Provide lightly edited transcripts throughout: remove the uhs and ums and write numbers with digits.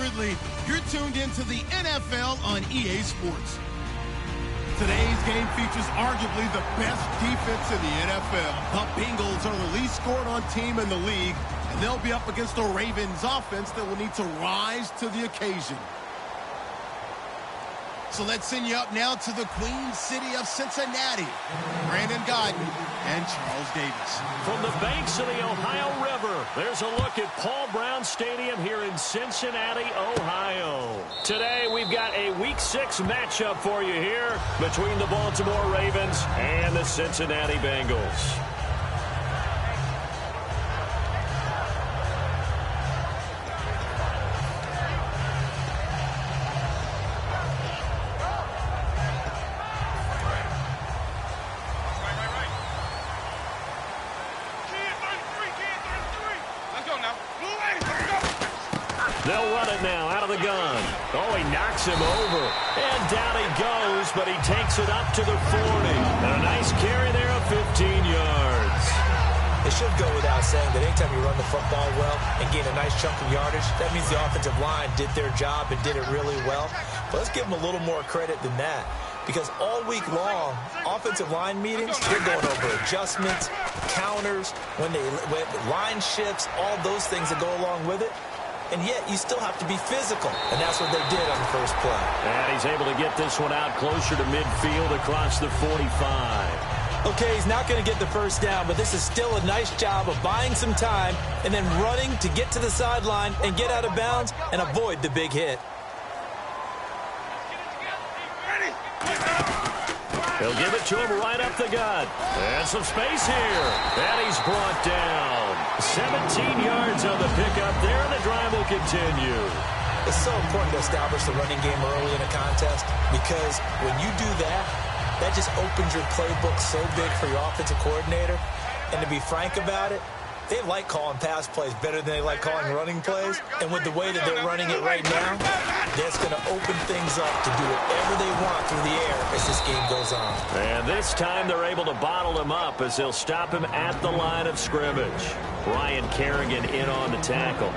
Ridley. You're tuned into the NFL on EA Sports. Today's game features arguably the best defense in the NFL. The Bengals are the least scored on team in the league, and they'll be up against the Ravens offense that will need to rise to the occasion. So let's send you up now to the Queen City of Cincinnati. Brandon Godden and Charles Davis. From the banks of the Ohio River, there's a look at Paul Brown Stadium here in Cincinnati, Ohio. Today, we've got a Week 6 matchup for you here between the Baltimore Ravens and the Cincinnati Bengals. They'll run it now out of the gun. Oh, he knocks him over. And down he goes, but he takes it up to the 40. And a nice carry there of 15 yards. It should go without saying that anytime you run the football well and gain a nice chunk of yardage, that means the offensive line did their job and did it really well. But let's give them a little more credit than that. Because all week long, offensive line meetings, they're going over adjustments, counters, when line shifts, all those things that go along with it. And yet, you still have to be physical. And that's what they did on the first play. And he's able to get this one out closer to midfield across the 45. Okay, he's not going to get the first down, but this is still a nice job of buying some time and then running to get to the sideline and get out of bounds and avoid the big hit. He'll give it to him right up the gut. And some space here. And he's brought down. 17 yards on the pickup there, and the drive will continue. It's so important to establish the running game early in a contest because when you do that, that just opens your playbook so big for your offensive coordinator. And to be frank about it, they like calling pass plays better than they like calling running plays. And with the way that they're running it right now, that's going to open things up to do whatever they want through the air as this game goes on. And this time they're able to bottle him up as they'll stop him at the line of scrimmage. Brian Kerrigan in on the tackle.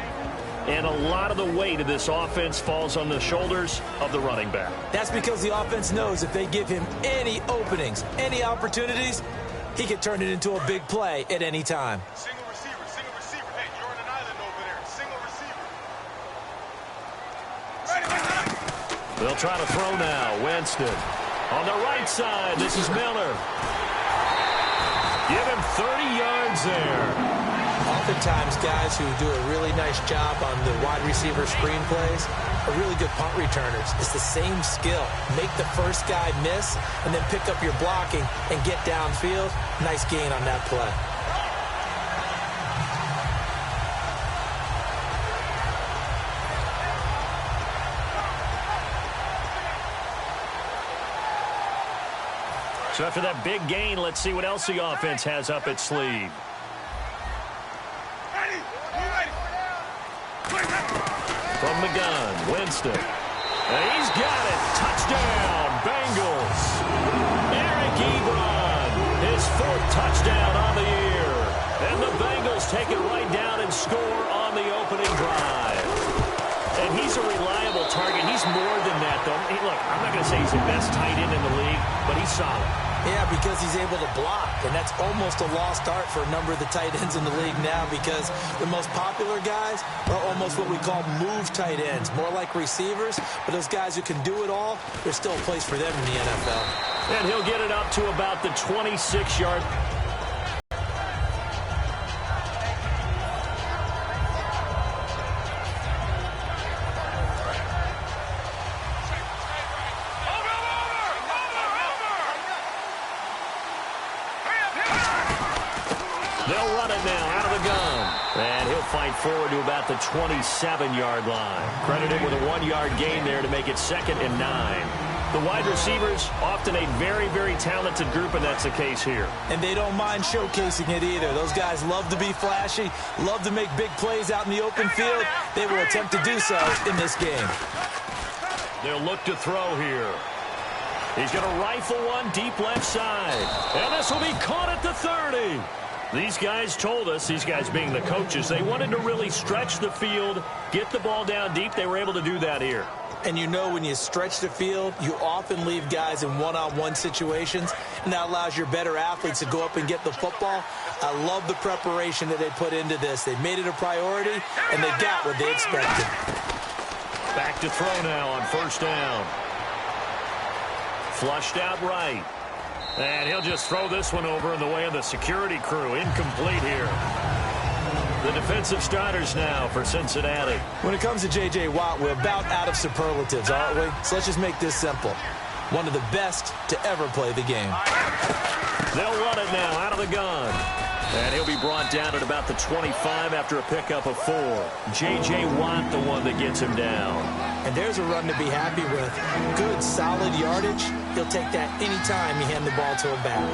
And a lot of the weight of this offense falls on the shoulders of the running back. That's because the offense knows if they give him any openings, any opportunities, he can turn it into a big play at any time. Single receiver. Hey, you're on an island over there. Single receiver. They'll try to throw now. Winston. On the right side, this is Miller. Give him 30 yards there. Oftentimes, guys who do a really nice job on the wide receiver screen plays are really good punt returners. It's the same skill. Make the first guy miss and then pick up your blocking and get downfield. Nice gain on that play. So after that big gain, let's see what else the offense has up its sleeve. From the gun, Winston. And he's got it. Touchdown, Bengals. Eric Ebron, his 4th touchdown on the year. And the Bengals take it right down and score on the opening drive. And he's a reliable target. He's more than that, though. Look, I'm not going to say he's the best tight end in the league, but he's solid. Yeah, because he's able to block, and that's almost a lost art for a number of the tight ends in the league now because the most popular guys are almost what we call move tight ends, more like receivers, but those guys who can do it all, there's still a place for them in the NFL. And he'll get it up to about the 26-yard. They'll run it now out of the gun. And he'll fight forward to about the 27-yard line. Credit him with a 1-yard gain there to make it 2nd and 9. The wide receivers, often a very, very talented group, and that's the case here. And they don't mind showcasing it either. Those guys love to be flashy, love to make big plays out in the open field. They will attempt to do so in this game. They'll look to throw here. He's going to rifle one deep left side. And this will be caught at the 30. These guys told us, these guys being the coaches, they wanted to really stretch the field, get the ball down deep. They were able to do that here. And you know, when you stretch the field, you often leave guys in one-on-one situations, and that allows your better athletes to go up and get the football. I love the preparation that they put into this. They made it a priority, and they got what they expected. Back to throw now on first down. Flushed out right. And he'll just throw this one over in the way of the security crew. Incomplete here. The defensive starters now for Cincinnati. When it comes to J.J. Watt, we're about out of superlatives, aren't we? So let's just make this simple. One of the best to ever play the game. They'll run it now out of the gun. And he'll be brought down at about the 25 after a pickup of 4. J.J. Watt, the one that gets him down. And there's a run to be happy with. Good, solid yardage. He'll take that any time you hand the ball to him back.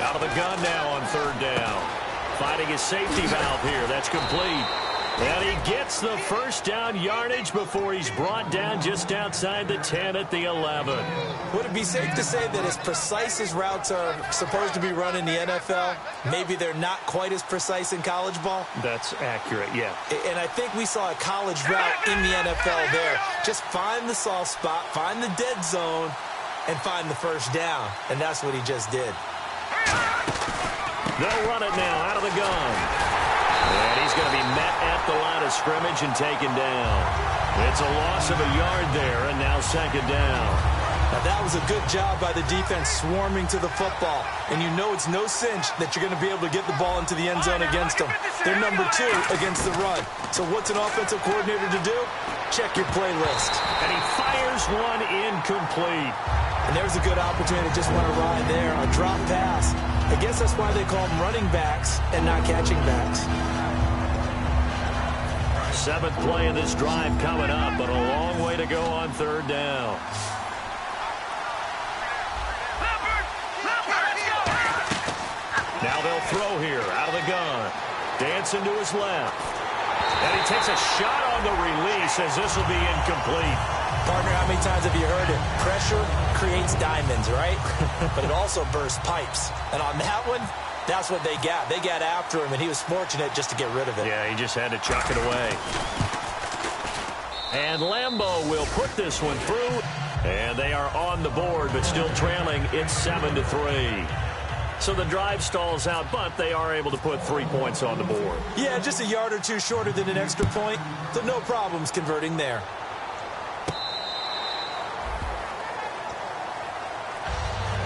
Out of the gun now on third down. Finding his safety valve here. That's complete. And he gets the first down yardage before he's brought down just outside the 10 at the 11. Would it be safe to say that as precise as routes are supposed to be run in the NFL, maybe they're not quite as precise in college ball? That's accurate, yeah. And I think we saw a college route in the NFL there. Just find the soft spot, find the dead zone, and find the first down. And that's what he just did. They'll run it now out of the gun. And he's going to be met at the line of scrimmage and taken down. It's a loss of a yard there, and now second down. Now that was a good job by the defense swarming to the football. And you know it's no cinch that you're going to be able to get the ball into the end zone against them. They're number 2 against the run. So what's an offensive coordinator to do? Check your playlist. And he fires one incomplete. And there's a good opportunity to just want to ride there. A drop pass. I guess that's why they call them running backs and not catching backs. 7th play of this drive coming up, but a long way to go on third down. Now they'll throw here out of the gun. Dancing to his left. And he takes a shot on the release as this will be incomplete. Partner, how many times have you heard it? Pressure creates diamonds, right? But it also bursts pipes. And on that one, that's what they got. They got after him, and he was fortunate just to get rid of it. Yeah, he just had to chuck it away. And Lambeau will put this one through. And they are on the board, but still trailing. It's 7-3. So the drive stalls out, but they are able to put 3 points on the board. Yeah, just a yard or two shorter than an extra point. So no problems converting there.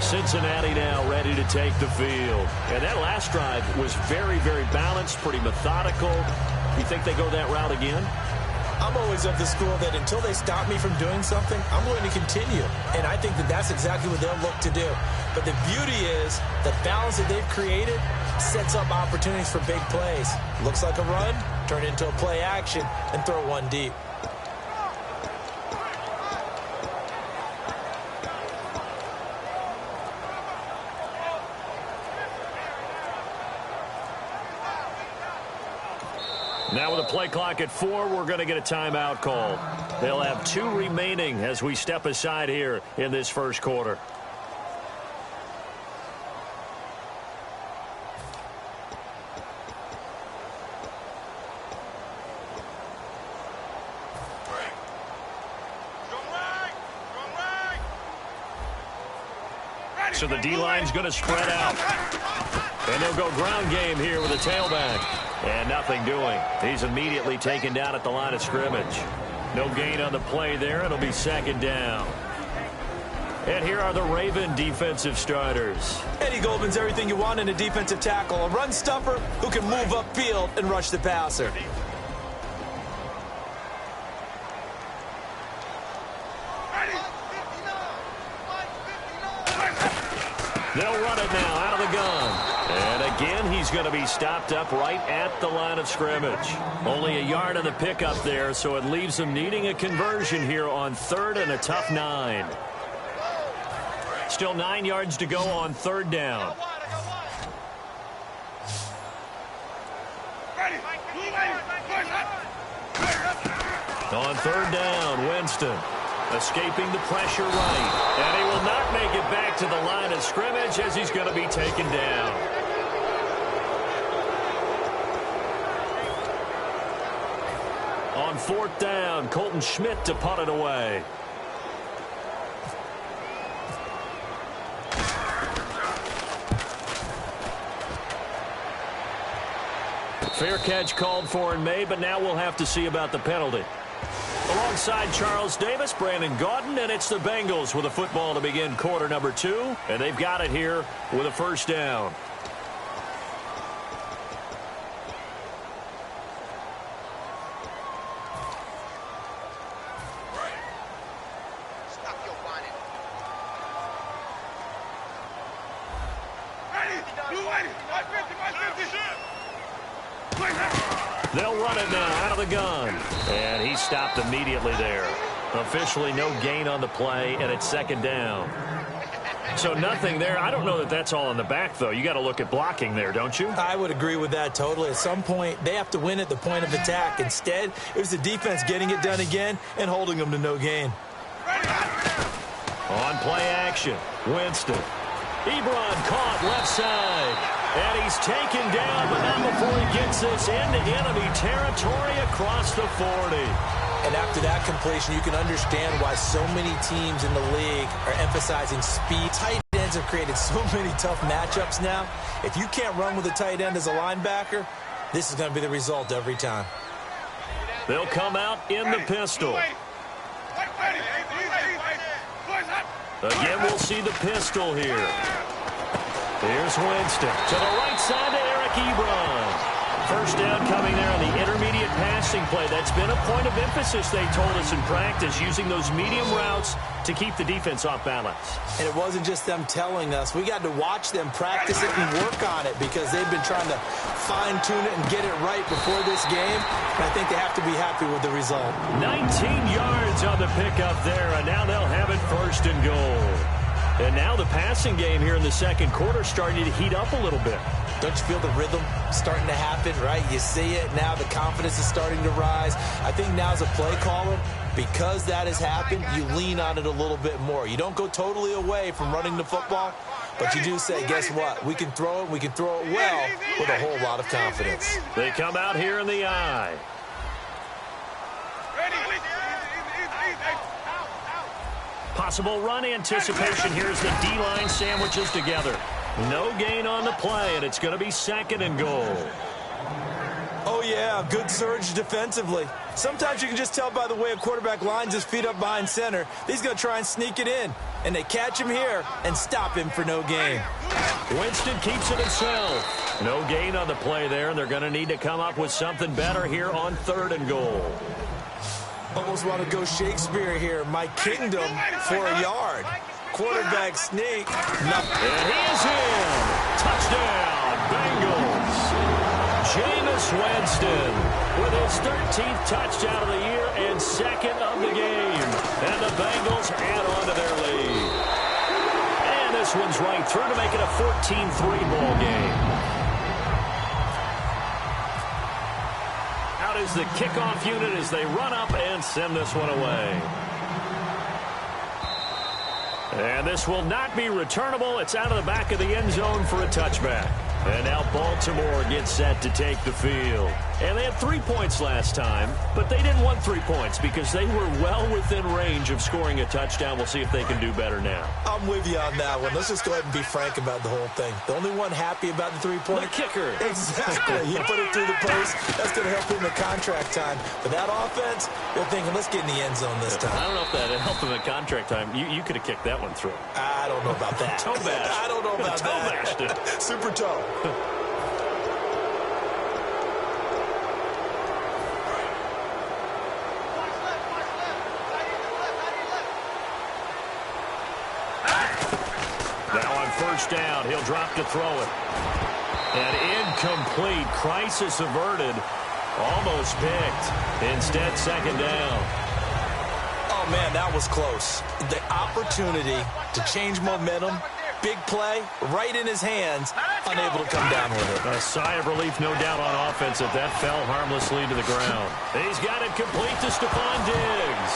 Cincinnati now ready to take the field. And that last drive was very, very balanced, pretty methodical. You think they go that route again? I'm always of the school that until they stop me from doing something, I'm going to continue. And I think that that's exactly what they'll look to do. But the beauty is the balance that they've created sets up opportunities for big plays. Looks like a run, turn into a play action, and throw one deep. Now with a play clock at 4, we're going to get a timeout call. They'll have 2 remaining as we step aside here in this first quarter. So the D-line's going to spread out. And they'll go ground game here with a tailback. And nothing doing. He's immediately taken down at the line of scrimmage. No gain on the play there. It'll be second down. And here are the Raven defensive starters. Eddie Goldman's everything you want in a defensive tackle. A run stuffer who can move upfield and rush the passer. They'll run it now out of the gun. And again, he's going to be stopped up right at the line of scrimmage. Only a yard on the pickup there, so it leaves them needing a conversion here on third and a tough 9. Still 9 yards to go on third down. On third down, Winston. Escaping the pressure right. And he will not make it back to the line of scrimmage as he's going to be taken down. On 4th down, Colton Schmidt to punt it away. Fair catch called for and made, but now we'll have to see about the penalty. Alongside Charles Davis, Brandon Gaudin, and it's the Bengals with a football to begin quarter number 2, and they've got it here with a first down. They'll run it now out of the gun. And he stopped immediately there. Officially no gain on the play, and it's 2nd down. So nothing there. I don't know that that's all in the back, though. You got to look at blocking there, don't you? I would agree with that totally. At some point, they have to win at the point of attack. Instead, it was the defense getting it done again and holding them to no gain. On play action, Winston. Ebron caught left side. And he's taken down, but not before he gets this into enemy territory across the 40. And after that completion, you can understand why so many teams in the league are emphasizing speed. Tight ends have created so many tough matchups now. If you can't run with a tight end as a linebacker, this is going to be the result every time. They'll come out in the pistol. Again, we'll see the pistol here. Here's Winston to the right side to Eric Ebron. First down coming there on the intermediate passing play. That's been a point of emphasis, they told us in practice, using those medium routes to keep the defense off balance. And it wasn't just them telling us. We got to watch them practice it and work on it because they've been trying to fine-tune it and get it right before this game. And I think they have to be happy with the result. 19 yards on the pickup there, and now they'll have it 1st and goal. And now the passing game here in the 2nd quarter starting to heat up a little bit. Don't you feel the rhythm starting to happen, right? You see it now. The confidence is starting to rise. I think now as a play caller, because that has happened, you lean on it a little bit more. You don't go totally away from running the football, but you do say, guess what? We can throw it. We can throw it well with a whole lot of confidence. They come out here in the eye. Possible run anticipation. Here's the D-line sandwiches together. No gain on the play, and it's going to be 2nd and goal. Oh, yeah, good surge defensively. Sometimes you can just tell by the way a quarterback lines his feet up behind center. He's going to try and sneak it in, and they catch him here and stop him for no gain. Winston keeps it himself. No gain on the play there, and they're going to need to come up with something better here on 3rd and goal. Almost want to go Shakespeare here. My kingdom for a yard. Quarterback sneak. Nothing. And he is in. Touchdown, Bengals. Jameis Winston with his 13th touchdown of the year and 2nd of the game. And the Bengals add on to their lead. And this one's right through to make it a 14-3 ball game. Out is the kickoff unit as they run up and send this one away. And this will not be returnable. It's out of the back of the end zone for a touchback. And now Baltimore gets set to take the field. And they had 3 points last time, but they didn't want 3 points because they were well within range of scoring a touchdown. We'll see if they can do better now. I'm with you on that one. Let's just go ahead and be frank about the whole thing. The only one happy about the 3-point. The kicker. Exactly. He put it through the post. That's going to help him in contract time. But that offense, they're thinking, let's get in the end zone this time. I don't know if that helped him in contract time. You could have kicked that one through. I don't know about that. Toe bash. I don't know about toe bashed it. Super toe. Now on 1st down, he'll drop to throw it. And incomplete. Crisis averted. Almost picked. Instead, 2nd down. Oh, man, that was close. The opportunity to change momentum, big play, right in his hands, unable to come down with it. A sigh of relief, no doubt, on offense that fell harmlessly to the ground. He's got it complete to Stephon Diggs.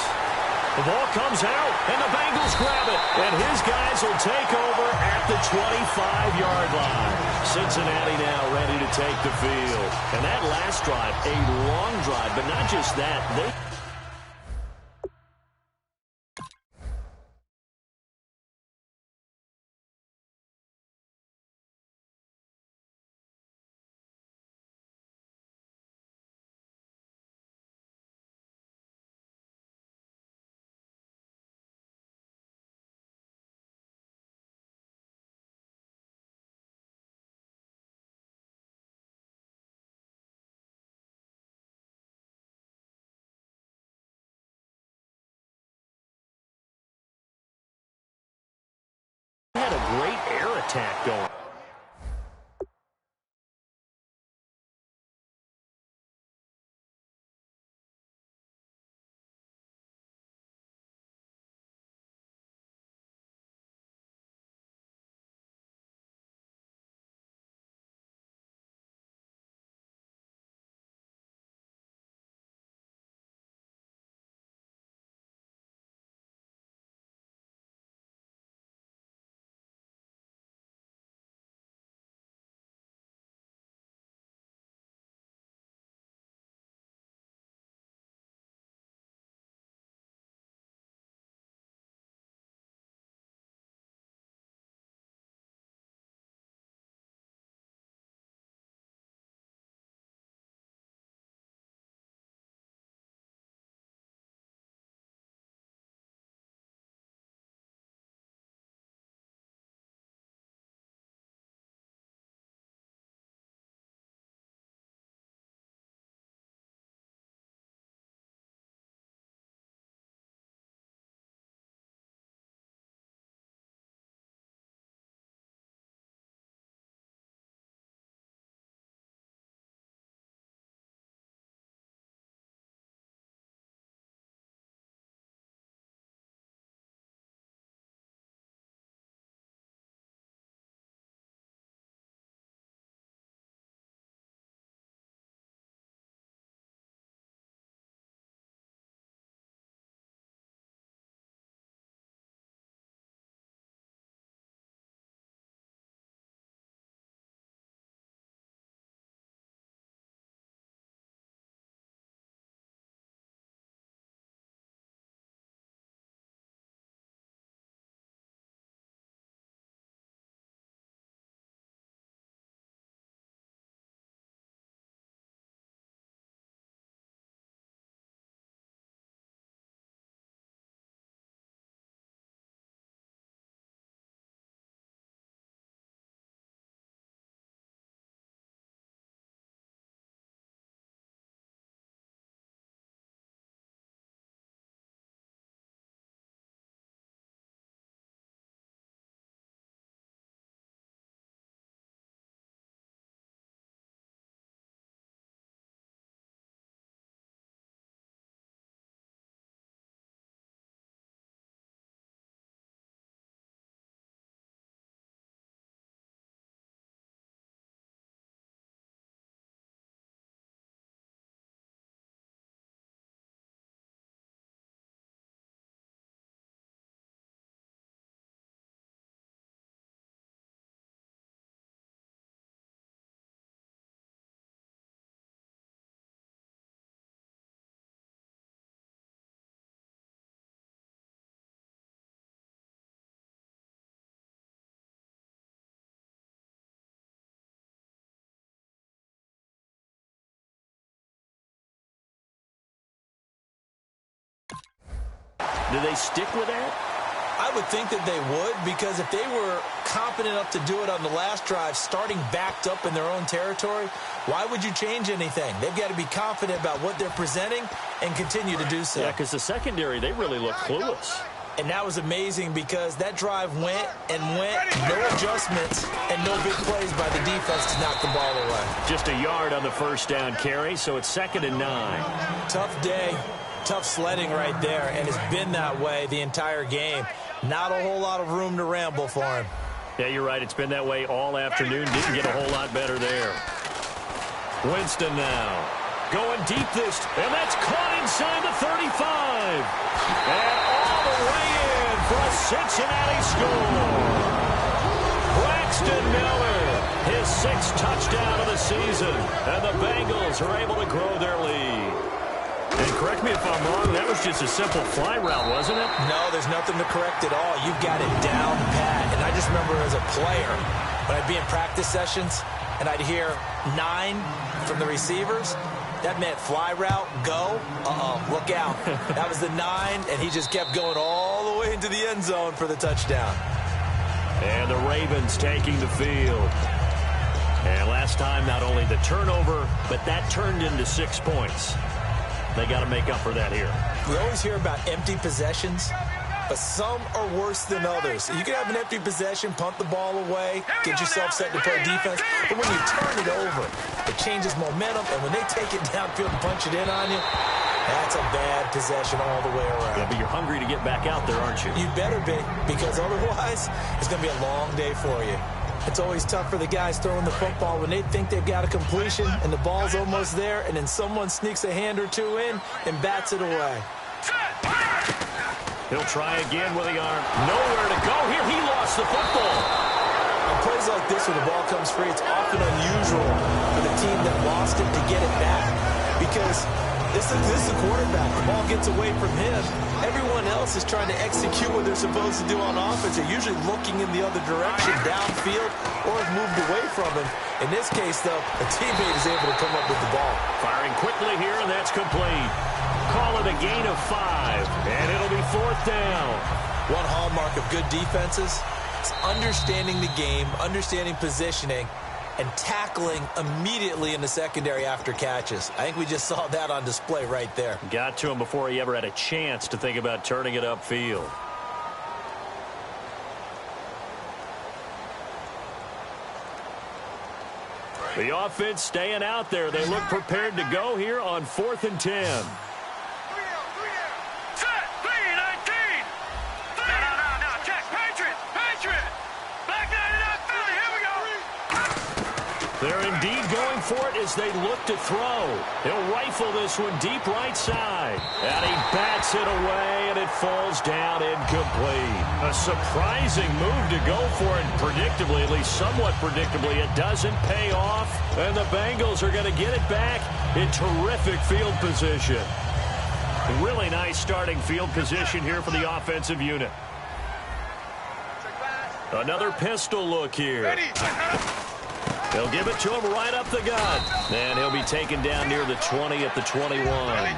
The ball comes out, and the Bengals grab it. And his guys will take over at the 25-yard line. Cincinnati now ready to take the field. And that last drive, a long drive, but not just that. They had a great air attack going. Do they stick with that? I would think that they would, because if they were competent enough to do it on the last drive, starting backed up in their own territory, why would you change anything? They've got to be confident about what they're presenting and continue to do so. Yeah, because the secondary, they really look clueless. And that was amazing because that drive went and went, no adjustments, and no big plays by the defense to knock the ball away. Just a yard on the first down carry, so it's 2nd and 9. Tough day, tough sledding right there, and it's been that way the entire game. Not a whole lot of room to ramble for him. Yeah, you're right. It's been that way all afternoon. Didn't get a whole lot better there. Winston now going deep this, and that's caught inside the 35. And Cincinnati score. Braxton Miller, his 6th touchdown of the season, and the Bengals are able to grow their lead. And correct me if I'm wrong, that was just a simple fly route, wasn't it? No, there's nothing to correct at all. You've got it down pat. And I just remember as a player, when I'd be in practice sessions, and I'd hear 9 from the receivers, that meant fly route, go, look out. That was the 9, and he just kept going all the way into the end zone for the touchdown. And the Ravens taking the field. And last time, not only the turnover, but that turned into 6 points. They got to make up for that here. We always hear about empty possessions, but some are worse than others. You can have an empty possession, punt the ball away, get yourself set to play defense, but when you turn it over, it changes momentum, and when they take it downfield and punch it in on you, that's a bad possession all the way around. Yeah, but you're hungry to get back out there, aren't you? You better be, because otherwise, it's going to be a long day for you. It's always tough for the guys throwing the football when they think they've got a completion and the ball's almost there, and then someone sneaks a hand or two in and bats it away. He'll try again with the arm. Nowhere to go here. He lost the football. On plays like this, when the ball comes free, it's often unusual for the team that lost it to get it back, because this is the quarterback. The ball gets away from him. Everyone else is trying to execute what they're supposed to do on offense. They're usually looking in the other direction, downfield, or have moved away from him. In this case, though, a teammate is able to come up with the ball. Firing quickly here, and that's complete. Call it a gain of 5, and it'll be 4th down. One hallmark of good defenses is understanding the game, understanding positioning, and tackling immediately in the secondary after catches. I think we just saw that on display right there. Got to him before he ever had a chance to think about turning it upfield. The offense staying out there. They look prepared to go here on 4th and 10. They're indeed going for it as they look to throw. He'll rifle this one deep right side. And he bats it away, and it falls down incomplete. A surprising move to go for it. Predictably, at least somewhat predictably, it doesn't pay off. And the Bengals are going to get it back in terrific field position. Really nice starting field position here for the offensive unit. Another pistol look here. They'll give it to him right up the gut. And he'll be taken down near the 20 at the 21.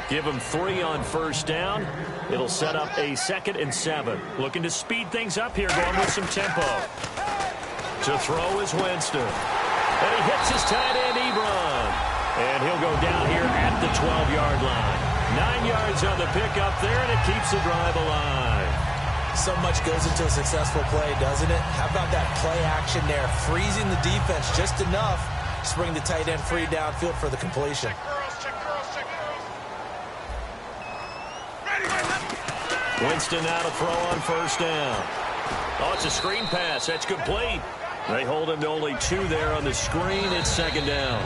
Give him 3 on 1st down. It'll set up a 2nd and 7. Looking to speed things up here, going with some tempo. To throw is Winston. And he hits his tight end, Ebron. And he'll go down here at the 12-yard line. 9 yards on the pickup there, and it keeps the drive alive. So much goes into a successful play, doesn't it? How about that play action there? Freezing the defense just enough to bring the tight end free downfield for the completion. Winston now to throw on 1st down. Oh, it's a screen pass. That's complete. They hold him to only 2 there on the screen. It's 2nd down.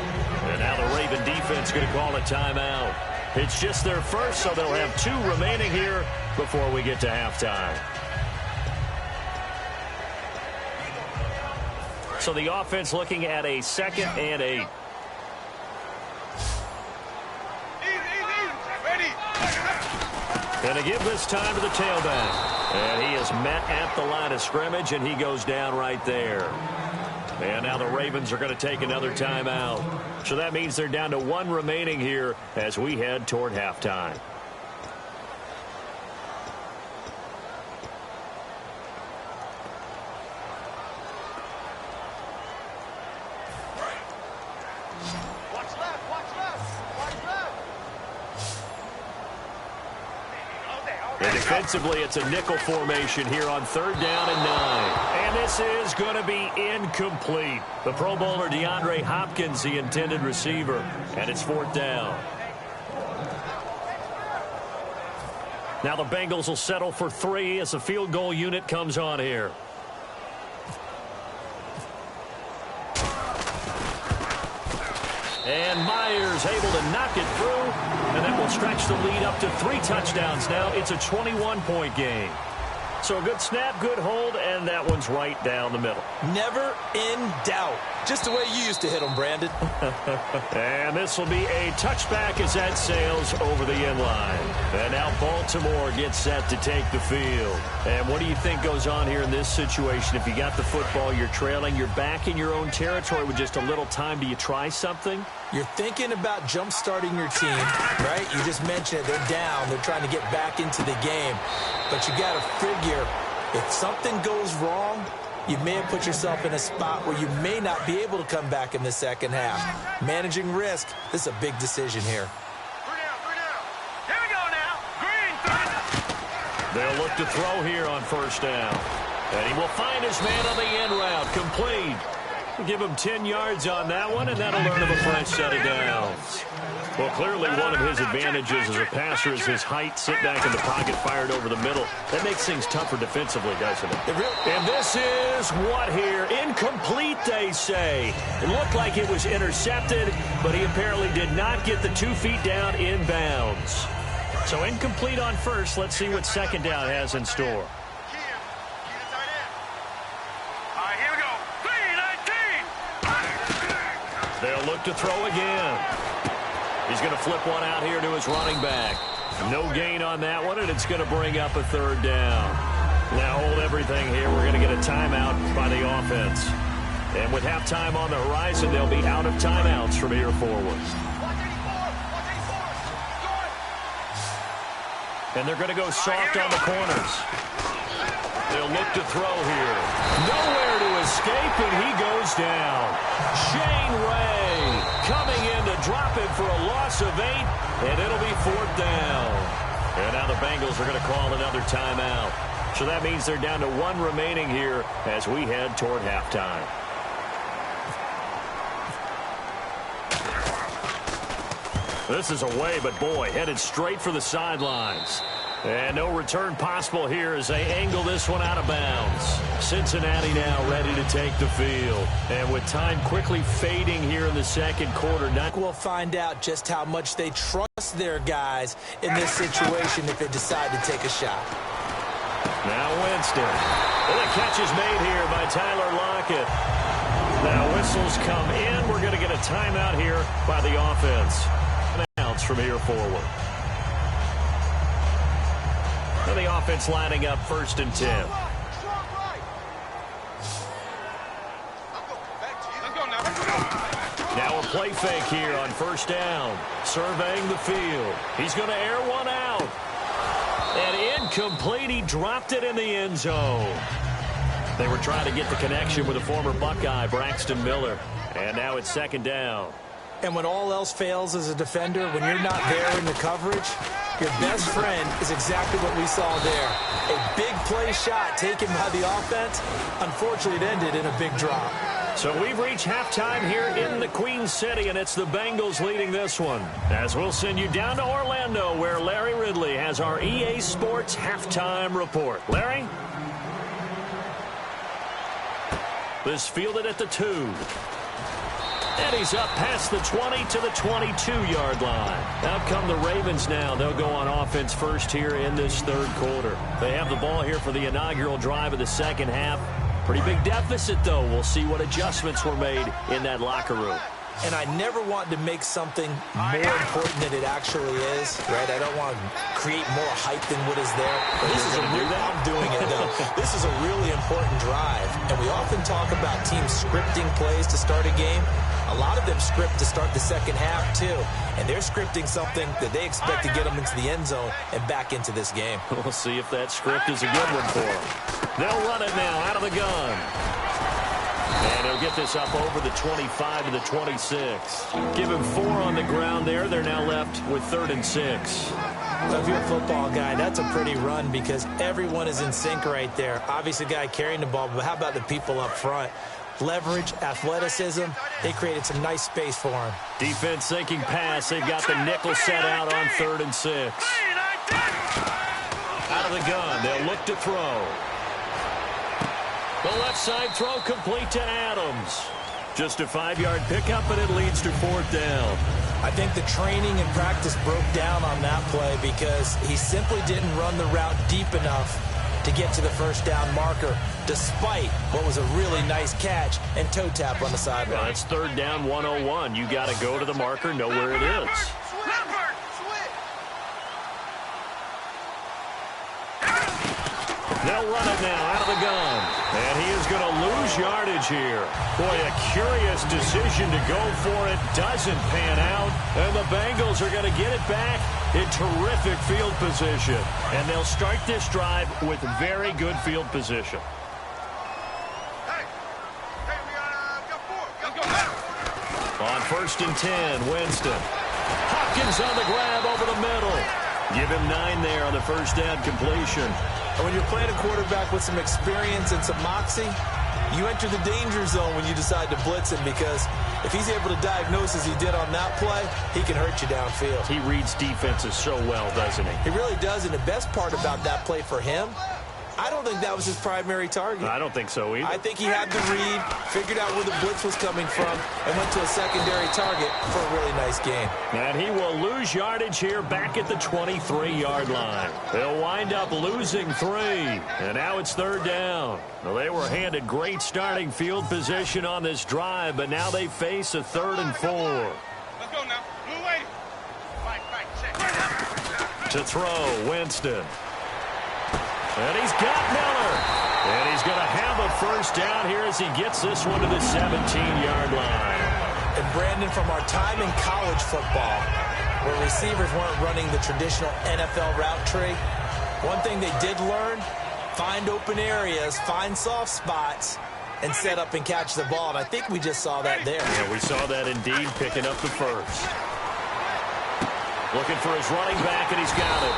And now the Raven defense going to call a timeout. It's just their first, so they'll have 2 remaining here before we get to halftime. So the offense looking at a 2nd and 8. Going to give this time to the tailback. And he is met at the line of scrimmage, and he goes down right there. And now the Ravens are going to take another timeout. So that means they're down to 1 remaining here as we head toward halftime. And defensively, it's a nickel formation here on 3rd down and 9. And this is going to be incomplete. The Pro Bowler DeAndre Hopkins, the intended receiver. And it's 4th down. Now the Bengals will settle for 3 as the field goal unit comes on here. And Myers able to knock it through. And that will stretch the lead up to 3 touchdowns now. It's a 21-point game. So a good snap, good hold, and that one's right down the middle. Never in doubt. Just the way you used to hit them, Brandon. And this will be a touchback as that sails over the end line. And now Baltimore gets set to take the field. And what do you think goes on here in this situation? If you got the football, you're trailing, you're back in your own territory with just a little time. Do you try something? You're thinking about jump-starting your team, right? You just mentioned it. They're down. They're trying to get back into the game. But you got to figure, if something goes wrong, you may have put yourself in a spot where you may not be able to come back in the second half. Managing risk, this is a big decision here. 3 down. Here we go now. Green, 3. They'll look to throw here on first down. And he will find his man on the end route. Complete. We'll give him 10 yards on that one, and that'll earn him a fresh set of downs. Well, clearly one of his advantages as a passer is his height. Sit back in the pocket, fired over the middle. That makes things tougher defensively, doesn't it? And this is what here? Incomplete, they say. It looked like it was intercepted, but he apparently did not get the 2 feet down in bounds. So incomplete on first. Let's see what second down has in store. They'll look to throw again. He's going to flip one out here to his running back. No gain on that one, and it's going to bring up a third down. Now hold everything here. We're going to get a timeout by the offense. And with halftime on the horizon, they'll be out of timeouts from here forward. And they're going to go soft on the corners. They'll look to throw here. Nowhere to escape, and he goes down. Shane Ray coming in to drop it for a loss of 8, and it'll be 4th down. And now the Bengals are going to call another timeout. So that means they're down to 1 remaining here as we head toward halftime. This is away, but boy, headed straight for the sidelines. And no return possible here as they angle this one out of bounds. Cincinnati now ready to take the field. And with time quickly fading here in the second quarter. We'll find out just how much they trust their guys in this situation if they decide to take a shot. Now Winston. And the catch is made here by Tyler Lockett. Now whistles come in. We're going to get a timeout here by the offense. Timeouts from here forward. And the offense lining up 1st and 10. Now a play fake here on first down. Surveying the field. He's going to air one out. And incomplete. He dropped it in the end zone. They were trying to get the connection with a former Buckeye, Braxton Miller. And now it's 2nd down. And when all else fails as a defender, when you're not there in the coverage, your best friend is exactly what we saw there. A big play shot taken by the offense. Unfortunately, it ended in a big drop. So we've reached halftime here in the Queen City, and it's the Bengals leading this one. As we'll send you down to Orlando, where Larry Ridley has our EA Sports halftime report. Larry? This fielded at the 2. And he's up past the 20 to the 22-yard line. Out come the Ravens now. They'll go on offense first here in this 3rd quarter. They have the ball here for the inaugural drive of the second half. Pretty big deficit, though. We'll see what adjustments were made in that locker room. And I never want to make something more important than it actually is, right? I don't want to create more hype than what is there. But this is I'm doing it, though. This is a really important drive. And we often talk about teams scripting plays to start a game. A lot of them script to start the second half, too. And they're scripting something that they expect to get them into the end zone and back into this game. We'll see if that script is a good one for them. They'll run it now out of the gun. And he'll get this up over the 25 to the 26. Give him 4 on the ground there. They're now left with 3rd and 6. So if you're a football guy, that's a pretty run because everyone is in sync right there. Obviously, the guy carrying the ball, but how about the people up front? Leverage, athleticism, they created some nice space for him. Defense thinking pass. They've got the nickel set out on 3rd and 6. Out of the gun. They'll look to throw. The left side throw complete to Adams. Just a 5-yard pickup, and it leads to 4th down. I think the training and practice broke down on that play because he simply didn't run the route deep enough to get to the first down marker, despite what was a really nice catch and toe tap on the sideline. Well, it's third down 101. You got to go to the marker, know where it is. They'll run it now out of the gun. And he is going to lose yardage here. Boy, a curious decision to go for it. Doesn't pan out. And the Bengals are going to get it back in terrific field position. And they'll start this drive with very good field position. On 1st and 10, Winston. Hopkins on the grab over the middle. Give him 9 there on the first down completion. And when you're playing a quarterback with some experience and some moxie, you enter the danger zone when you decide to blitz him, because if he's able to diagnose as he did on that play, he can hurt you downfield. He reads defenses so well, doesn't he? He really does, and the best part about that play for him, I don't think that was his primary target. I don't think so either. I think he had the read, figured out where the blitz was coming from, and went to a secondary target for a really nice gain. And he will lose yardage here back at the 23-yard line. They'll wind up losing 3. And now it's third down. Well, they were handed great starting field position on this drive, but now they face a 3rd and 4. Let's go now. Blue way. Right, check. To throw, Winston. And he's got Miller. And he's going to have a first down here as he gets this one to the 17-yard line. And Brandon, from our time in college football, where receivers weren't running the traditional NFL route tree, one thing they did learn, find open areas, find soft spots, and set up and catch the ball. And I think we just saw that there. Yeah, we saw that indeed, picking up the first. Looking for his running back, and he's got it.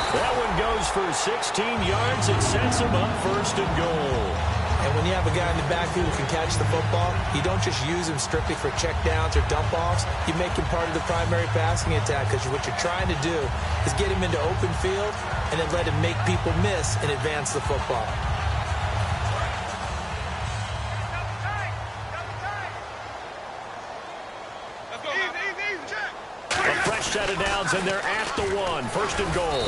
That one goes for 16 yards. It sets him up 1st and goal. And when you have a guy in the backfield who can catch the football, you don't just use him strictly for checkdowns or dump-offs. You make him part of the primary passing attack, because what you're trying to do is get him into open field and then let him make people miss and advance the football. Set of downs, and they're at the 1. 1st and goal.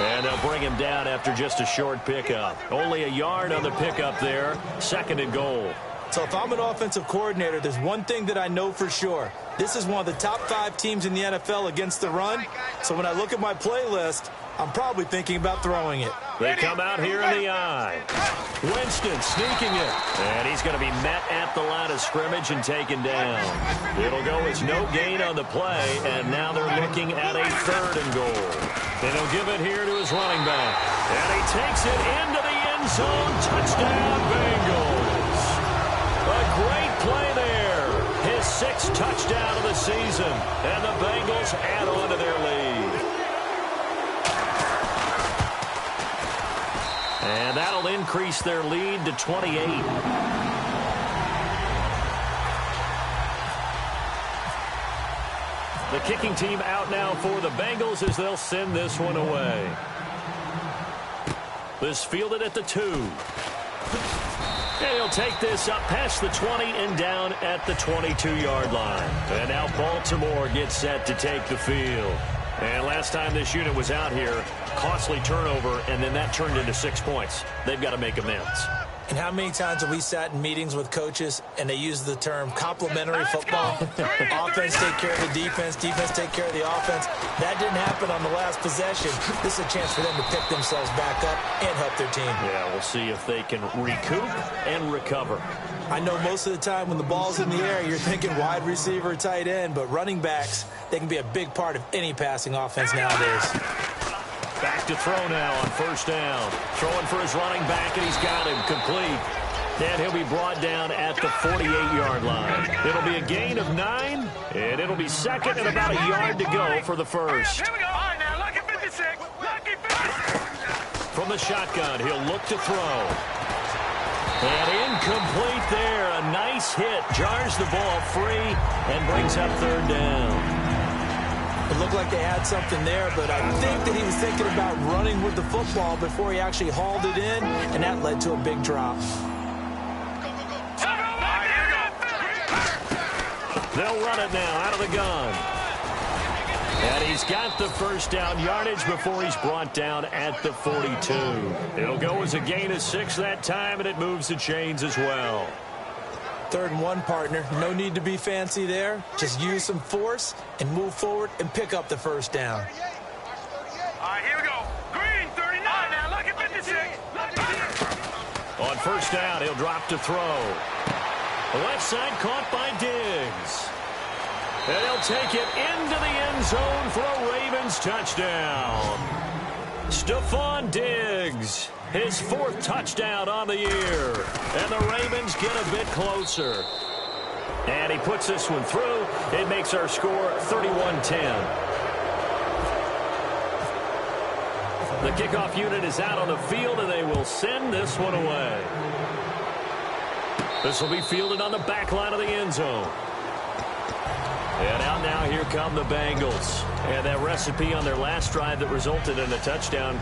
And they'll bring him down after just a short pickup. Only a yard on the pickup there. 2nd and goal. So if I'm an offensive coordinator, there's one thing that I know for sure. This is one of the top 5 teams in the NFL against the run. So when I look at my playlist, I'm probably thinking about throwing it. They come out here in the eye. Winston sneaking it. And he's going to be met at the line of scrimmage and taken down. It'll go as no gain on the play, and now they're looking at a 3rd and goal. And he'll give it here to his running back. And he takes it into the end zone. Touchdown, Bengals. A great play there. His 6th touchdown of the season. And the Bengals add on to their lead. And that'll increase their lead to 28. The kicking team out now for the Bengals as they'll send this one away. This fielded at the 2. And he'll take this up past the 20 and down at the 22-yard line. And now Baltimore gets set to take the field. And last time this unit was out here, costly turnover, and then that turned into 6 points. They've got to make amends. And how many times have we sat in meetings with coaches and they use the term complementary football? Offense take care of the defense, defense take care of the offense. That didn't happen on the last possession. This is a chance for them to pick themselves back up and help their team. Yeah, we'll see if they can recoup and recover. I know most of the time when the ball's in the air, you're thinking wide receiver, tight end, but running backs, they can be a big part of any passing offense nowadays. Back to throw now on 1st down. Throwing for his running back, and he's got him complete. And he'll be brought down at the 48-yard line. It'll be a gain of 9, and it'll be 2nd and about a yard to go for the first. Here we go. All right, now, lucky 56. Lucky 56. From the shotgun, he'll look to throw. And incomplete there. A nice hit. Jars the ball free and brings up 3rd down. It looked like they had something there, but I think that he was thinking about running with the football before he actually hauled it in, and that led to a big drop. They'll run it now out of the gun. And And he's got the first down yardage before he's brought down at the 42. It'll go as a gain of 6 that time, and it moves the chains as well. 3rd and 1, partner. No need to be fancy there. Just use some force and move forward and pick up the first down. All right, here we go. Green, 39. Now look at 56. On first down, he'll drop to throw. The left side caught by Diggs. And he'll take it into the end zone for a Ravens touchdown. Stephon Diggs, his 4th touchdown on the year. And the Ravens get a bit closer. And he puts this one through. It makes our score 31-10. The kickoff unit is out on the field, and they will send this one away. This will be fielded on the back line of the end zone. And out now, here come the Bengals. And that recipe on their last drive that resulted in a touchdown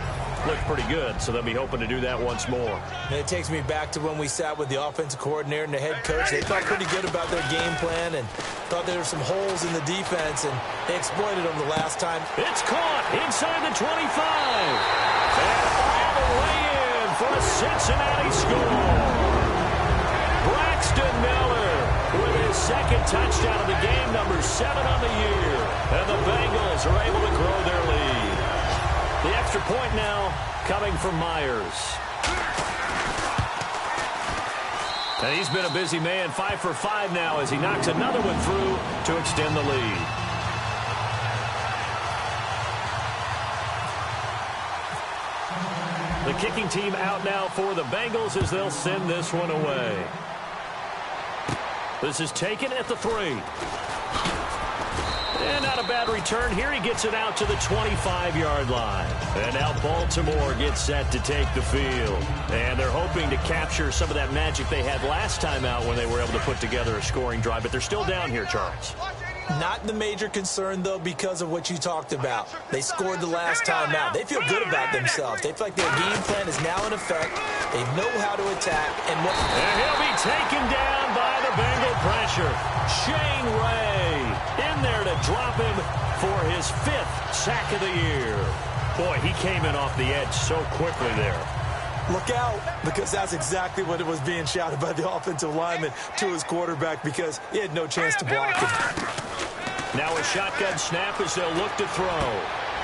looked pretty good, so they'll be hoping to do that once more. And it takes me back to when we sat with the offensive coordinator and the head coach. They felt pretty good about their game plan and thought there were some holes in the defense, and they exploited them the last time. It's caught inside the 25. And all the way in for a Cincinnati score. Braxton Miller with his 2nd touchdown of the game, number 7 on the year. And the Bengals are able to grow their lead. The extra point now coming from Myers. And he's been a busy man, 5 for 5 now as he knocks another one through to extend the lead. The kicking team out now for the Bengals as they'll send this one away. This is taken at the 3. And not a bad return here. He gets it out to the 25-yard line. And now Baltimore gets set to take the field. And they're hoping to capture some of that magic they had last time out when they were able to put together a scoring drive. But they're still down here, Charles. Not the major concern, though, because of what you talked about. They scored the last time out. They feel good about themselves. They feel like their game plan is now in effect. They know how to attack. And he'll be taken down by the Bengal pressure. Shane Ray in there to drop him for his 5th sack of the year. Boy, he came in off the edge so quickly there. Look out, because that's exactly what it was being shouted by the offensive lineman to his quarterback, because he had no chance to block him. Now a shotgun snap as they'll look to throw.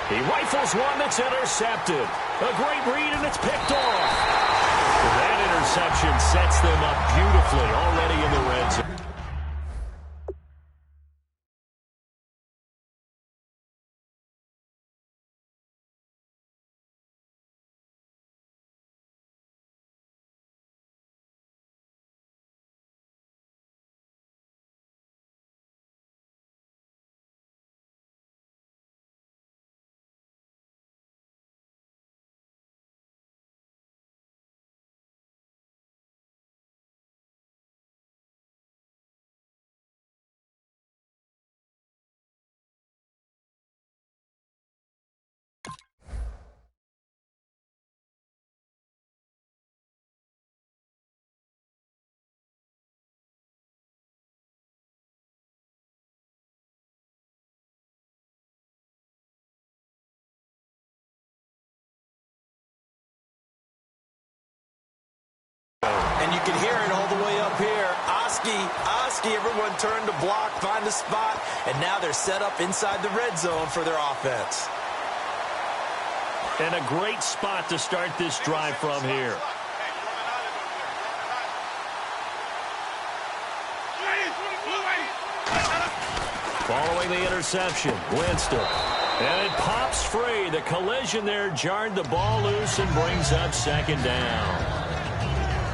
He rifles one that's intercepted. A great read, and it's picked off. That interception sets them up beautifully already in the red zone. And you can hear it all the way up here. Oski, everyone turned to block, find a spot, and now they're set up inside the red zone for their offense. And a great spot to start this drive from here. Following the interception, Winston. And it pops free. The collision there jarred the ball loose and brings up 2nd down.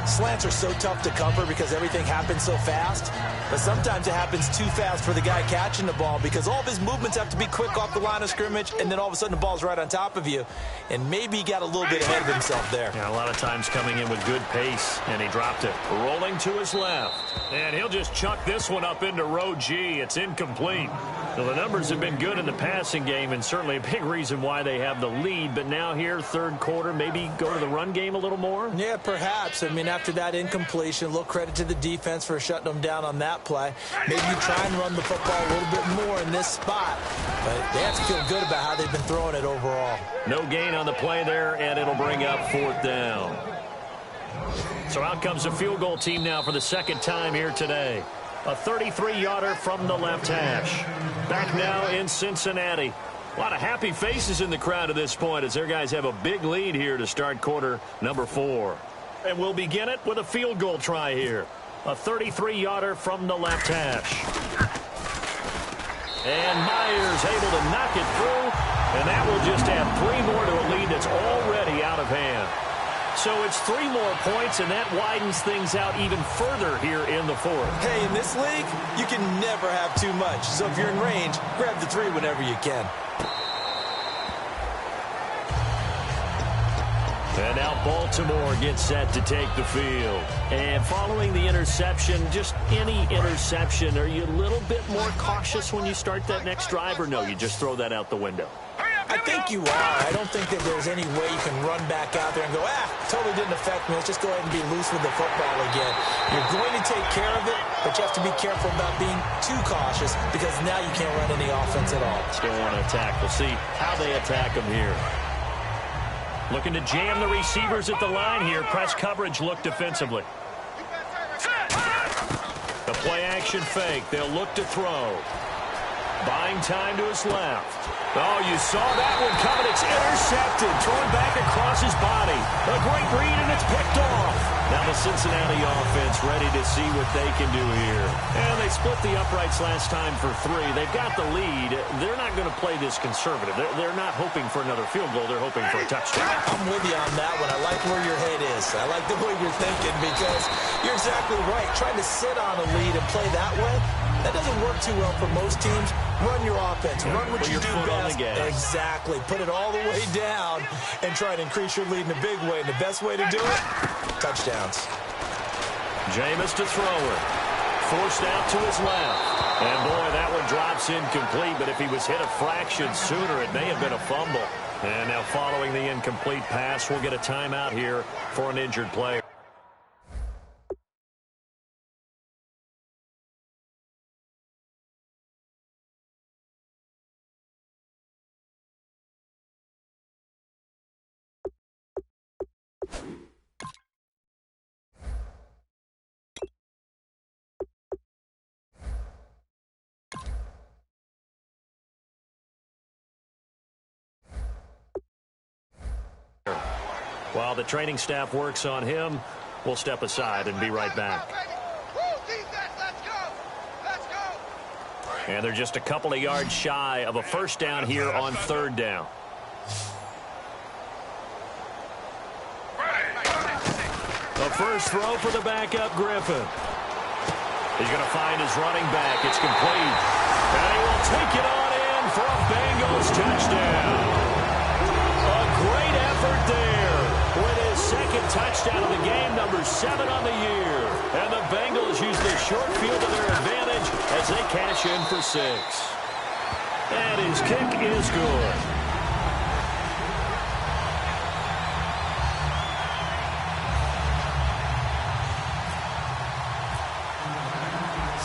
Slants are so tough to cover because everything happens so fast. But sometimes it happens too fast for the guy catching the ball because all of his movements have to be quick off the line of scrimmage, and then all of a sudden the ball's right on top of you. And maybe he got a little bit ahead of himself there. Yeah, a lot of times coming in with good pace, and he dropped it. Rolling to his left. And he'll just chuck this one up into row G. It's incomplete. So the numbers have been good in the passing game, and certainly a big reason why they have the lead. But now here, 3rd quarter, maybe go to the run game a little more? Yeah, perhaps. I mean, after that incompletion, a little credit to the defense for shutting them down on that play. Maybe you try and run the football a little bit more in this spot. But they have to feel good about how they've been throwing it overall. No gain on the play there, and it'll bring up 4th down. So out comes a field goal team now for the second time here today. A 33-yarder from the left hash. Back now in Cincinnati. A lot of happy faces in the crowd at this point as their guys have a big lead here to start quarter number 4. And we'll begin it with a field goal try here. A 33-yarder from the left hash. And Myers able to knock it through. And that will just add 3 more to a lead that's already out of hand. So it's 3 more points, and that widens things out even further here in the 4th. Hey, in this league, you can never have too much. So if you're in range, grab the 3 whenever you can. And now Baltimore gets set to take the field. And following the interception, just any interception, are you a little bit more cautious when you start that next drive, or no, you just throw that out the window? I think you are. I don't think that there's any way you can run back out there and go, totally didn't affect me. Let's just go ahead and be loose with the football again. You're going to take care of it, but you have to be careful about being too cautious because now you can't run any offense at all. Still want to attack. We'll see how they attack them here. Looking to jam the receivers at the line here. Press coverage look defensively. The play action fake. They'll look to throw. Buying time to his left. Oh, you saw that one coming. It's intercepted. Thrown back across his body. A great read, and it's picked off. Now the Cincinnati offense ready to see what they can do here. And they split the uprights last time for 3. They've got the lead. They're not going to play this conservative. They're not hoping for another field goal. They're hoping for a touchdown. I'm with you on that one. I like where your head is. I like the way you're thinking because you're exactly right. Trying to sit on a lead and play that way, that doesn't work too well for most teams. Run your offense. Run what you do best. Exactly. Put it all the way down and try to increase your lead in a big way. And the best way to do it, touchdowns. Jameis to throw it. Forced out to his left. And, boy, that one drops incomplete. But if he was hit a fraction sooner, it may have been a fumble. And now following the incomplete pass, we'll get a timeout here for an injured player. While the training staff works on him, we'll step aside and be right back. And they're just a couple of yards shy of a first down here on 3rd down. The first throw for the backup Griffin. He's going to find his running back. It's complete. And he will take it on in for a Bengals touchdown. A great effort there with his second touchdown of the game, number 7 on the year. And the Bengals use the short field to their advantage as they cash in for 6. And his kick is good.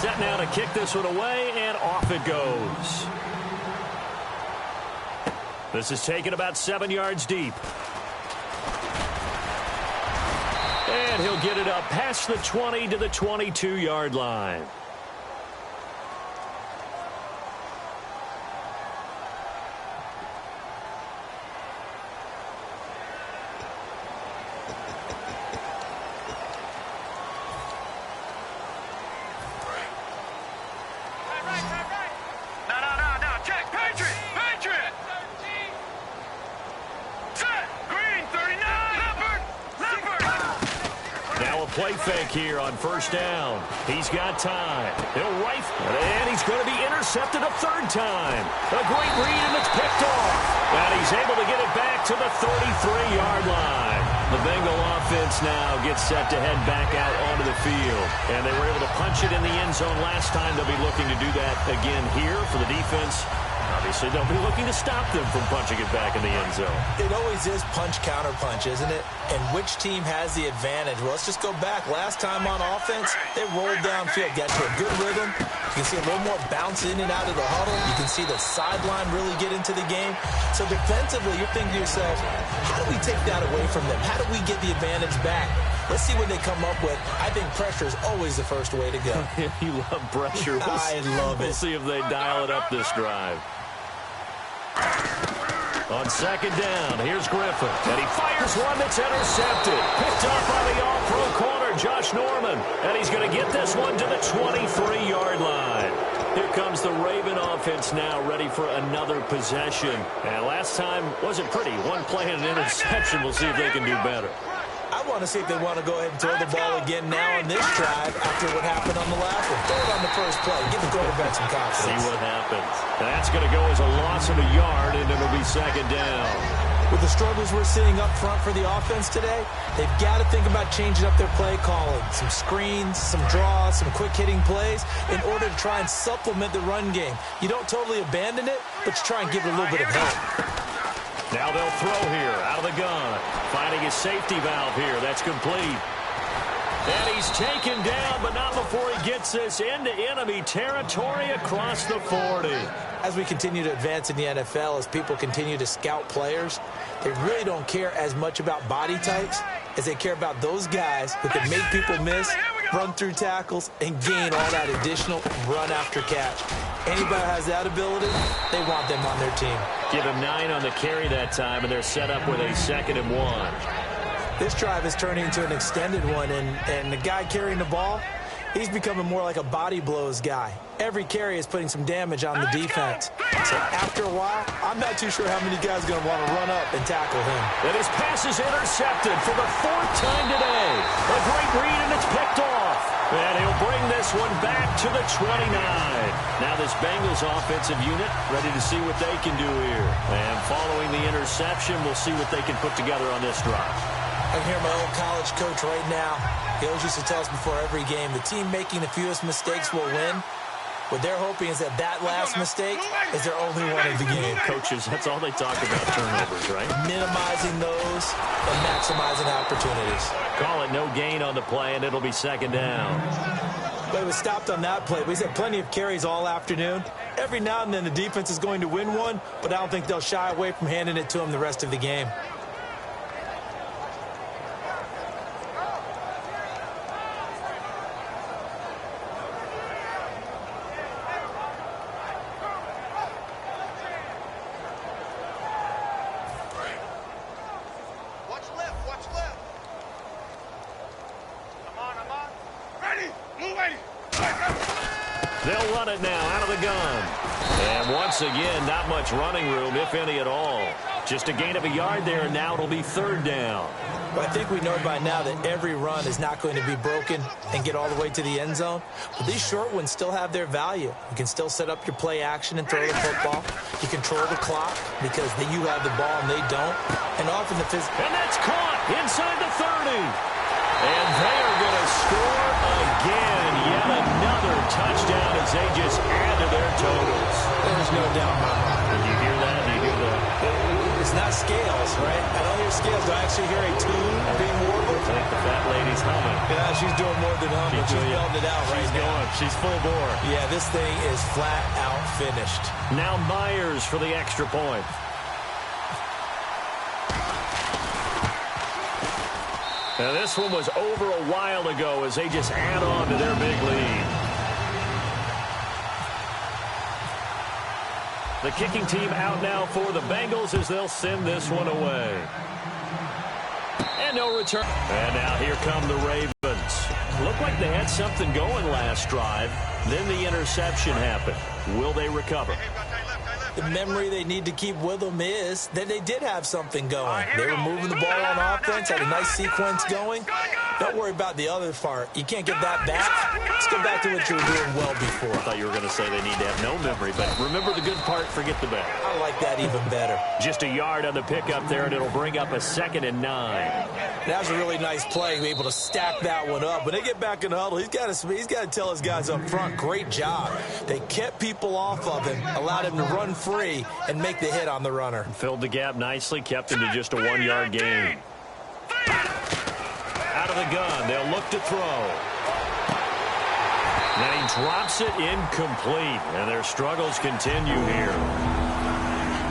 Set now to kick this one away, and off it goes. This is taken about 7 yards deep. And he'll get it up past the 20 to the 22-yard line. Play fake here on first down. He's got time. He'll rifle it, and he's going to be intercepted a 3rd time. A great read, and it's picked off. And he's able to get it back to the 33-yard line. The Bengal offense now gets set to head back out onto the field. And they were able to punch it in the end zone last time. They'll be looking to do that again here for the defense. Obviously, they'll be looking to stop them from punching it back in the end zone. It always is punch-counter-punch, isn't it? And which team has the advantage? Well, let's just go back. Last time on offense, they rolled downfield, got to a good rhythm. You can see a little more bounce in and out of the huddle. You can see the sideline really get into the game. So defensively, you're thinking to yourself, how do we take that away from them? How do we get the advantage back? Let's see what they come up with. I think pressure is always the first way to go. You love pressure. I love it. We'll see if they dial it up this drive. On second down, here's Griffin. And he fires one that's intercepted. Picked up by the all-pro corner, Josh Norman. And he's going to get this one to the 23-yard line. Here comes the Raven offense now, ready for another possession. And last time wasn't pretty. One play and an interception. We'll see if they can do better. I want to see if they want to go ahead and throw the ball again now on this drive after what happened on the last one. Throw it on the first play. Give the quarterback some confidence. See what happens. That's going to go as a loss of a yard, and it'll be second down. With the struggles we're seeing up front for the offense today, they've got to think about changing up their play calling. Some screens, some draws, some quick-hitting plays in order to try and supplement the run game. You don't totally abandon it, but you try and give it a little bit of help. Now they'll throw here out of the gun. Finding his safety valve here. That's complete. And he's taken down, but not before he gets this into enemy territory across the 40. As we continue to advance in the NFL, as people continue to scout players, they really don't care as much about body types as they care about those guys who can make people miss, run through tackles, and gain all that additional run after catch. Anybody who has that ability, they want them on their team. Give him 9 on the carry that time, and they're set up with a 2nd and 1. This drive is turning into an extended one, and the guy carrying the ball, he's becoming more like a body blows guy. Every carry is putting some damage on the defense. So after a while, I'm not too sure how many guys are going to want to run up and tackle him. And his pass is intercepted for the 4th time today. A great read, and it's picked off. And he'll bring this one back to the 29. Now this Bengals offensive unit ready to see what they can do here. And following the interception, we'll see what they can put together on this drive. I hear my old college coach right now. He always used to tell us before every game, the team making the fewest mistakes will win. What they're hoping is that last mistake is their only one of the game. Coaches, that's all they talk about, turnovers, right? Minimizing those and maximizing opportunities. Call it no gain on the play, and it'll be 2nd down. But it was stopped on that play. We've had plenty of carries all afternoon. Every now and then the defense is going to win one, but I don't think they'll shy away from handing it to them the rest of the game. They'll run it now out of the gun. And once again, not much running room, if any at all. Just a gain of a yard there, and now it'll be 3rd down. But I think we know by now that every run is not going to be broken and get all the way to the end zone. But these short ones still have their value. You can still set up your play action and throw the football. You control the clock because you have the ball and they don't. And often the And that's caught inside the 30. And they are going to score again. Yet another touchdown as they just add to their totals. There's no doubt in my mind. Did you hear that? Did you hear that? It's not scales, right? I don't hear scales. Do I actually hear a tune being warbled? I think the fat lady's humming. Yeah, she's doing more than humming. She's belting it out right now. She's full bore. Yeah, this thing is flat out finished. Now Myers for the extra point. Now this one was over a while ago as they just add on to their big lead. The kicking team out now for the Bengals as they'll send this one away. And no return. And now here come the Ravens. Looked like they had something going last drive. Then the interception happened. Will they recover? The memory they need to keep with them is that they did have something going. They were moving the ball on offense, had a nice sequence going. Don't worry about the other part. You can't get that back. Let's go back to what you were doing well before. I thought you were going to say they need to have no memory, but remember the good part, forget the bad. I like that even better. Just a yard on the pickup there, and it'll bring up a 2nd and 9. That was a really nice play, be able to stack that one up. When they get back in the huddle, he's got to tell his guys up front, great job. They kept people off of him, allowed him to run free, and make the hit on the runner. Filled the gap nicely, kept him to just a 1-yard gain. Out of the gun, they'll look to throw. Then he drops it incomplete, and their struggles continue here.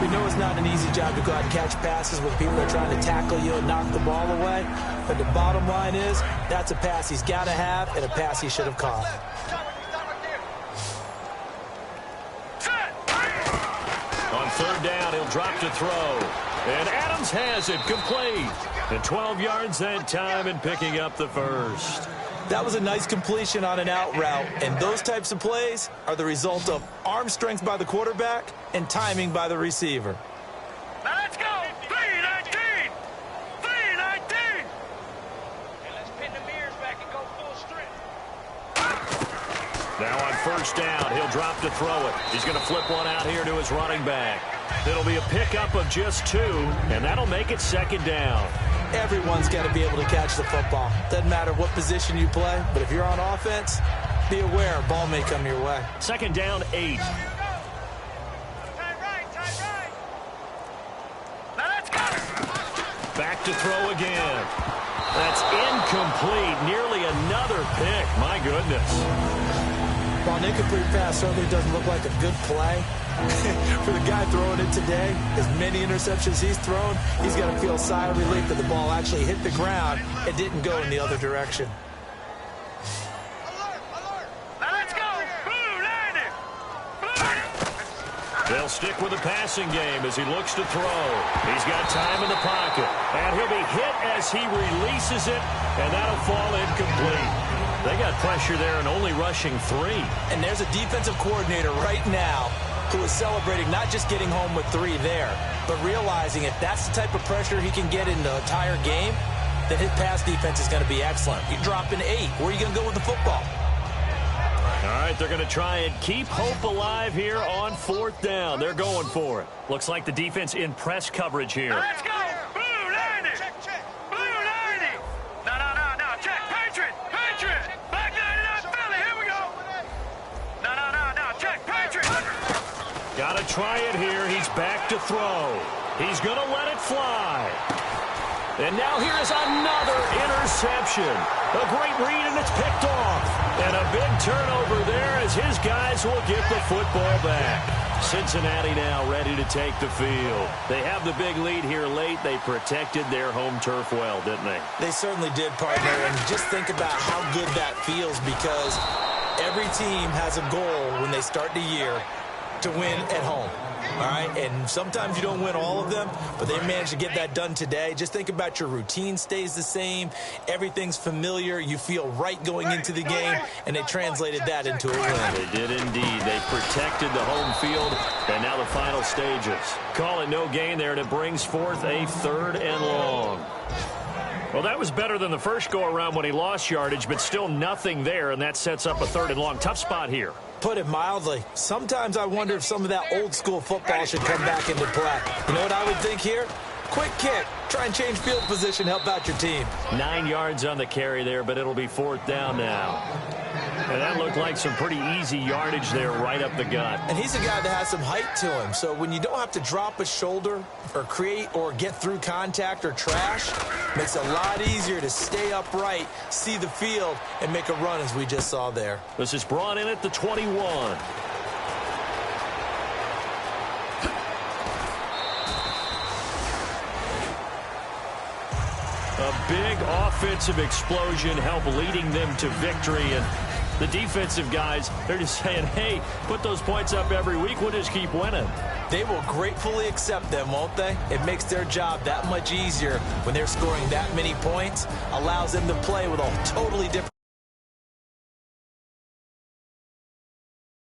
We know it's not an easy job to go out and catch passes when people are trying to tackle you and knock the ball away. But the bottom line is, that's a pass he's got to have and a pass he should have caught. On 3rd down, he'll drop to throw. And Adams has it complete. And 12 yards that time and picking up the 1st. That was a nice completion on an out route, and those types of plays are the result of arm strength by the quarterback and timing by the receiver. Now let's go. 3-19. 3-19. And let's pin the mirrors back and go full strength. Now on 1st down, he'll drop to throw it. He's going to flip one out here to his running back. It'll be a pickup of just 2, and that'll make it 2nd down. Everyone's got to be able to catch the football. Doesn't matter what position you play, but if you're on offense, be aware a ball may come your way. 2nd down, 8. Time right. Now let's go. Back to throw again. That's incomplete. Nearly another pick. My goodness. While an incomplete pass certainly doesn't look like a good play, for the guy throwing it today, as many interceptions he's thrown, he's got to feel a sigh of relief that the ball actually hit the ground and didn't go in the other direction. Now let's go. Blue landing. They'll stick with the passing game as he looks to throw. He's got time in the pocket, and he'll be hit as he releases it, and that'll fall incomplete. They got pressure there and only rushing 3. And there's a defensive coordinator right now who is celebrating not just getting home with 3 there, but realizing if that's the type of pressure he can get in the entire game, then his pass defense is going to be excellent. You're dropping 8. Where are you going to go with the football? All right, they're going to try and keep hope alive here on 4th down. They're going for it. Looks like the defense in press coverage here. Let's go. Blue landing. Blue landing. No. Check. Patriot. Back 99 Philly. Here we go. No. Check. Patriot. Got to try it here. He's back to throw. He's going to let it fly. And now here is another interception. A great read, and it's picked off. And a big turnover there as his guys will get the football back. Cincinnati now ready to take the field. They have the big lead here late. They protected their home turf well, didn't they? They certainly did, partner. And just think about how good that feels, because every team has a goal when they start the year to win at home. All right, and sometimes you don't win all of them, but they managed to get that done today. Just think about your routine stays the same. Everything's familiar. You feel right going into the game, and they translated that into a win. They did indeed. They protected the home field, and now the final stages. Call it no gain there, and it brings forth a 3rd and long. Well, that was better than the first go-around when he lost yardage, but still nothing there, and that sets up a 3rd and long. Tough spot here. Put it mildly. Sometimes I wonder if some of that old-school football should come back into play. You know what I would think here? Quick kick. Try and change field position, help out your team. 9 yards on the carry there, but it'll be 4th down now. And that looked like some pretty easy yardage there right up the gut. And he's a guy that has some height to him. So when you don't have to drop a shoulder or create or get through contact or trash, makes it a lot easier to stay upright, see the field, and make a run as we just saw there. This is brought in at the 21. A big offensive explosion helped leading them to victory, and the defensive guys, they're just saying, hey, put those points up every week, we'll just keep winning. They will gratefully accept them, won't they? It makes their job that much easier when they're scoring that many points, allows them to play with a totally different